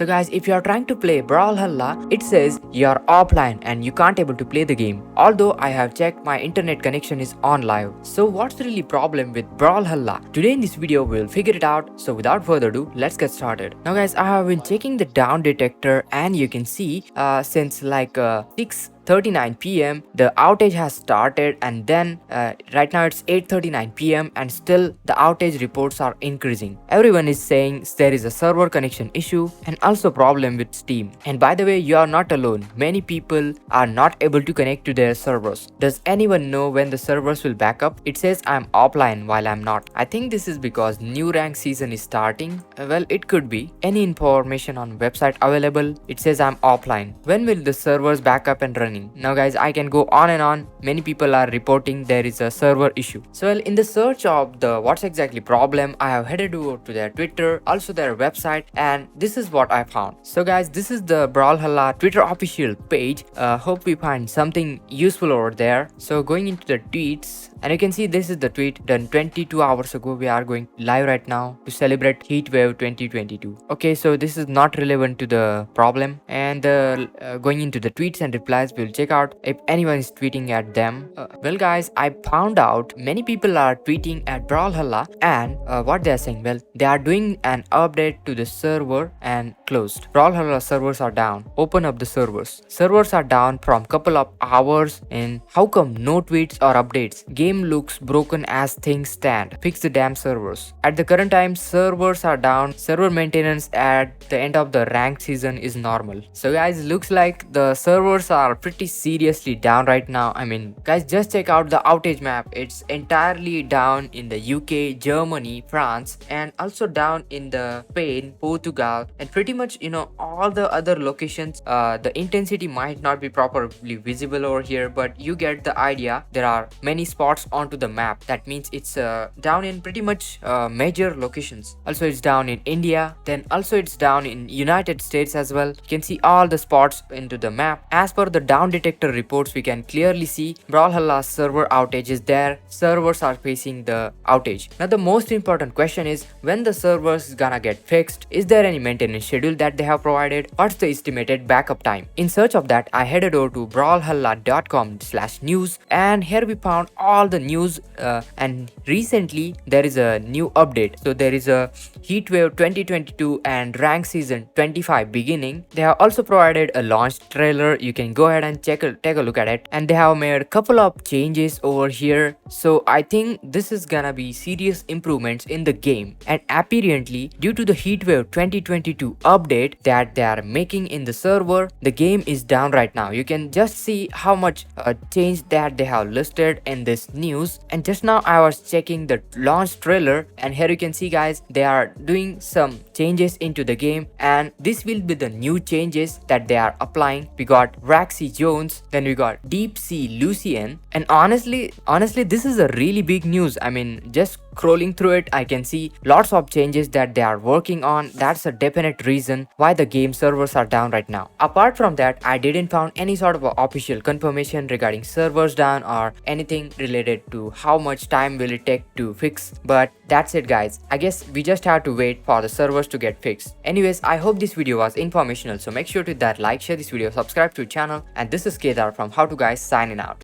So guys, if you are trying to play Brawlhalla, it says you are offline and you can't able to play the game. Although I have checked, my internet connection is on live. So what's really problem with Brawlhalla? Today in this video we'll figure it out. So without further ado, let's get started. Now guys, I have been checking the down detector and you can see since like 6:39 p.m. the outage has started, and then right now it's 8:39 p.m. and still the outage reports are increasing. Everyone is saying there is a server connection issue and also problem with Steam. And by the way, you are not alone. Many people are not able to connect to their servers. Does anyone know when the servers will back up? It says I'm offline while I'm not. I think this is because new rank season is starting. Well, it could be. Any information on website available? It says I'm offline. When will the servers back up and running? Now guys, I can go on and on. Many people are reporting there is a server issue. So well, in the search of the what's exactly problem, I have headed over to their Twitter, also their website, and this is what I found. So guys, this is the Brawlhalla Twitter official page. Hope we find something useful over there. So going into the tweets, and you can see this is the tweet done 22 hours ago. We are going live right now to celebrate Heatwave 2022. Okay, so this is not relevant to the problem, and going into the tweets and replies, we'll check out if anyone is tweeting at them. Well guys, I found out many people are tweeting at Brawlhalla, and what they are saying, well, they are doing an update to the server and closed. Brawlhalla servers are down. Open up the servers. Servers are down from couple of hours, and how come no tweets or updates? Game looks broken as things stand. Fix the damn servers. At the current time, servers are down. Server maintenance at the end of the ranked season is normal. So guys, looks like the servers are pretty seriously down right now. I mean, guys, just check out the outage map. It's entirely down in the UK, Germany, France, and also down in the Spain, Portugal, and pretty much, all the other locations. The intensity might not be properly visible over here, but you get the idea. There are many spots onto the map. That means it's down in pretty much major locations. Also, it's down in India. Then also it's down in United States as well. You can see all the spots into the map. As per the down detector reports, we can clearly see Brawlhalla's server outage is there. Servers are facing the outage. Now the most important question is, when the servers is gonna get fixed? Is there any maintenance schedule that they have provided? What's the estimated backup time? In search of that, I headed over to brawlhalla.com/news, and here we found all the news, and recently there is a new update. So there is a Heatwave 2022 and rank season 25 beginning. They have also provided a launch trailer. You can go ahead and take a look at it, and they have made a couple of changes over here. So I think this is gonna be serious improvements in the game, and apparently due to the Heatwave 2022 update that they are making in the server, the game is down right now. You can just see how much change that they have listed in this news. And just now I was checking the launch trailer, and here you can see guys, they are doing some changes into the game, and this will be the new changes that they are applying. We got Raxy Jones, then we got Deep Sea Lucian, and honestly this is a really big news. I mean, just scrolling through it, I can see lots of changes that they are working on. That's a definite reason why the game servers are down right now. Apart from that, I didn't found any sort of official confirmation regarding servers down or anything related to how much time will it take to fix. But that's it guys. I guess we just have to wait for the servers to get fixed. Anyways, I hope this video was informational, so make sure to hit that like, share this video, subscribe to the channel, and this is Kedar from How To Guys signing out.